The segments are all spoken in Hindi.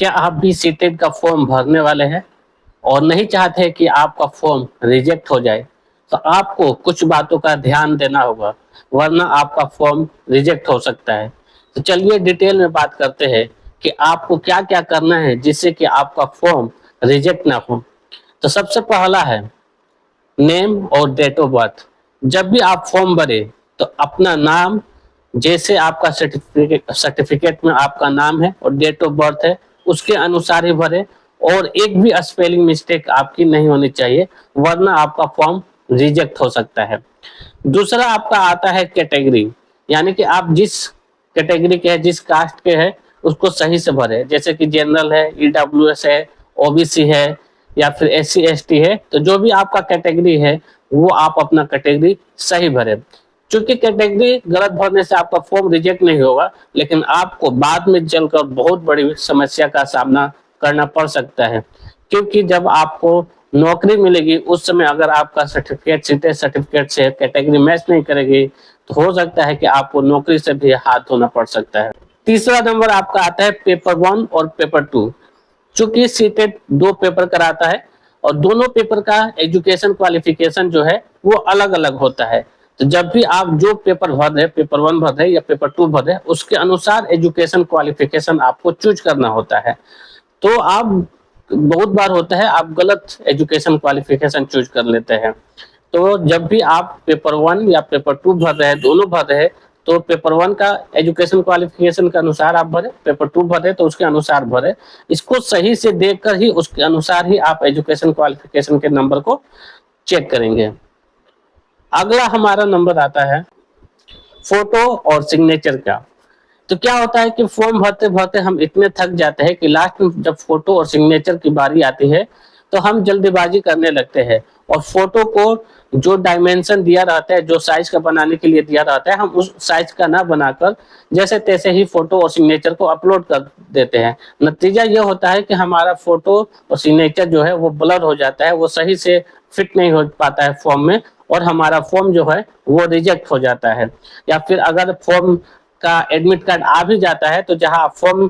क्या आप भी सीटेट का फॉर्म भरने वाले हैं और नहीं चाहते कि आपका फॉर्म रिजेक्ट हो जाए? तो आपको कुछ बातों का ध्यान देना होगा, वरना आपका फॉर्म रिजेक्ट हो सकता है। तो चलिए डिटेल में बात करते हैं कि आपको क्या क्या करना है जिससे कि आपका फॉर्म रिजेक्ट ना हो। तो सबसे पहला है नेम और डेट ऑफ बर्थ। जब भी आप फॉर्म भरे तो अपना नाम, जैसे आपका सर्टिफिकेट में आपका नाम है और डेट ऑफ बर्थ है, उसके अनुसार ही भरे। और एक भी स्पेलिंग मिस्टेक आपकी नहीं होनी चाहिए, वरना आपका फॉर्म रिजेक्ट हो सकता है। दूसरा आपका आता है कैटेगरी, यानी कि आप जिस कैटेगरी के हैं, जिस कास्ट के हैं, उसको सही से भरे। जैसे कि जनरल है, ईडब्ल्यूएस है, ओबीसी है, या फिर एससी एसटी है। तो जो भी आपका कैटेगरी है वो आप अपना कैटेगरी सही भरे। क्योंकि कैटेगरी गलत भरने से आपका फॉर्म रिजेक्ट नहीं होगा, लेकिन आपको बाद में चलकर बहुत बड़ी समस्या का सामना करना पड़ सकता है। क्योंकि जब आपको नौकरी मिलेगी उस समय अगर आपका सर्टिफिकेट से कैटेगरी मैच नहीं करेगी, तो हो सकता है कि आपको नौकरी से भी हाथ धोना पड़ सकता है। तीसरा नंबर आपका आता है पेपर 1 और पेपर 2। चूंकि सीटेट 2 पेपर कराता है और दोनों पेपर का एजुकेशन क्वालिफिकेशन जो है वो अलग अलग होता है। तो जब भी आप जो पेपर भर रहे, पेपर 1 भर रहे या पेपर 2 भर रहे, उसके अनुसार एजुकेशन क्वालिफिकेशन आपको चूज करना होता है। तो आप बहुत बार होता है आप गलत एजुकेशन क्वालिफिकेशन चूज कर लेते हैं। तो जब भी आप पेपर 1 या पेपर 2 भर रहे हैं, दोनों भर रहे हैं, तो पेपर 1 का एजुकेशन क्वालिफिकेशन के अनुसार आप भरे, पेपर 2 भरे तो उसके अनुसार भरे। इसको सही से देखकर ही उसके अनुसार ही आप एजुकेशन क्वालिफिकेशन के नंबर को चेक करेंगे। अगला हमारा नंबर आता है फोटो और सिग्नेचर का। तो क्या होता है कि फॉर्म भरते भरते हम इतने थक जाते हैं कि लास्ट में जब फोटो और सिग्नेचर की बारी आती है तो हम जल्दीबाजी करने लगते हैं, और फोटो को जो डायमेंशन दिया रहता है, जो साइज का बनाने के लिए दिया रहता है, हम उस साइज का ना बनाकर जैसे तैसे ही फोटो और सिग्नेचर को अपलोड कर देते हैं। नतीजा ये होता है कि हमारा फोटो और सिग्नेचर जो है वो ब्लर हो जाता है, वो सही से फिट नहीं हो पाता है फॉर्म में, और हमारा फॉर्म जो है वो रिजेक्ट हो जाता है। या फिर अगर फॉर्म का एडमिट कार्ड आ भी जाता है तो जहां आप फॉर्म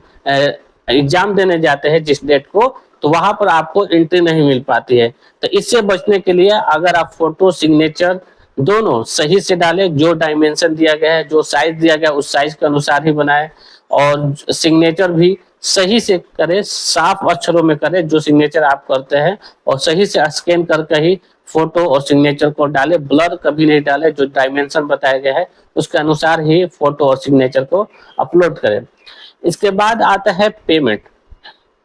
एग्जाम देने जाते हैं जिस डेट को, तो वहां पर आपको एंट्री नहीं मिल पाती है। तो इससे बचने के लिए अगर आप फोटो सिग्नेचर दोनों सही से डालें, जो डायमेंशन दिया गया है, जो साइज दिया गया है, उस साइज के अनुसार ही बनाएं, और सिग्नेचर भी सही से करें, साफ अक्षरों में करें जो सिग्नेचर आप करते हैं, और सही से स्कैन करके ही फोटो और सिग्नेचर को डाले। ब्लर कभी नहीं डाले, जो डायमेंशन बताया गया है उसके अनुसार ही फोटो और सिग्नेचर को अपलोड करें। इसके बाद आता है पेमेंट।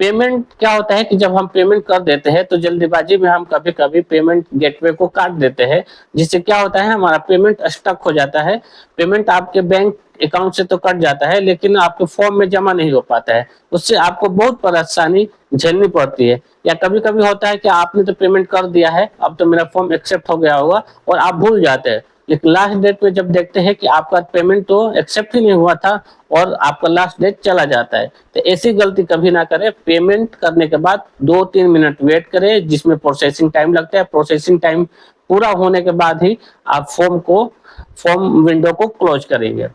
पेमेंट क्या होता है कि जब हम पेमेंट कर देते हैं तो जल्दीबाजी में हम कभी कभी पेमेंट गेटवे को काट देते हैं, जिससे क्या होता है हमारा पेमेंट स्टक हो जाता है। पेमेंट आपके बैंक अकाउंट से तो कट जाता है, लेकिन आपके फॉर्म में जमा नहीं हो पाता है। उससे आपको बहुत परेशानी झेलनी पड़ती है। या कभी कभी होता है कि आपने तो पेमेंट कर दिया है, अब तो मेरा फॉर्म एक्सेप्ट हो गया होगा, और आप भूल जाते हैं, लेकिन लास्ट डेट पे जब देखते हैं कि आपका पेमेंट तो एक्सेप्ट ही नहीं हुआ था और आपका लास्ट डेट चला जाता है। तो ऐसी गलती कभी ना करें। पेमेंट करने के बाद 2-3 मिनट वेट करें, जिसमें प्रोसेसिंग टाइम लगता है। प्रोसेसिंग टाइम पूरा होने के बाद ही आप फॉर्म विंडो को क्लोज करेंगे।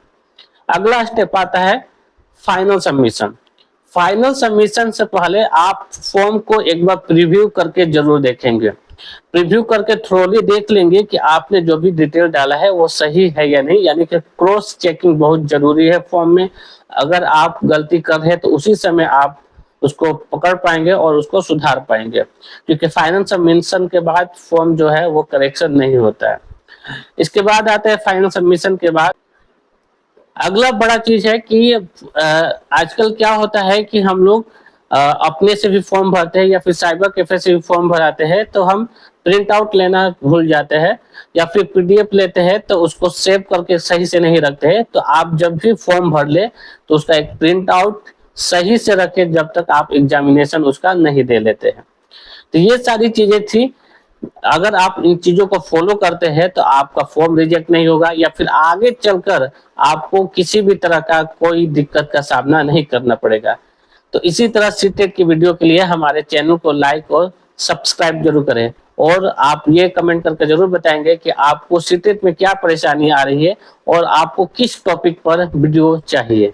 अगला स्टेप आता है फाइनल सबमिशन। फाइनल सबमिशन से पहले आप फॉर्म को एक बार प्रीव्यू करके जरूर देखेंगे। प्रीव्यू करके थ्रोली देख लेंगे कि आपने जो भी डिटेल डाला है वो सही है या नहीं, यानी कि क्रॉस चेकिंग बहुत जरूरी है फॉर्म में। अगर आप गलती कर रहे हैं तो उसी समय आप उसको पकड़ पाएंगे और उसको सुधार पाएंगे, क्योंकि फाइनल सबमिशन के बाद फॉर्म जो है वो करेक्शन नहीं होता है। इसके बाद आता है फाइनल सबमिशन के बाद अगला बड़ा चीज है कि आजकल क्या होता है कि हम लोग अपने से भी फॉर्म भरते हैं या फिर साइबर कैफे से भी फॉर्म भराते हैं, तो हम प्रिंट आउट लेना भूल जाते हैं या फिर पीडीएफ लेते हैं तो उसको सेव करके सही से नहीं रखते हैं। तो आप जब भी फॉर्म भर ले तो उसका एक प्रिंट आउट सही से रखें जब तक आप एग्जामिनेशन उसका नहीं दे लेते हैं। तो ये सारी चीजें थी। अगर आप इन चीजों को फॉलो करते हैं तो आपका फॉर्म रिजेक्ट नहीं होगा, या फिर आगे चलकर आपको किसी भी तरह का कोई दिक्कत का सामना नहीं करना पड़ेगा। तो इसी तरह सीटेट की वीडियो के लिए हमारे चैनल को लाइक और सब्सक्राइब जरूर करें, और आप ये कमेंट करके जरूर बताएंगे कि आपको सीटेट में क्या परेशानी आ रही है और आपको किस टॉपिक पर वीडियो चाहिए।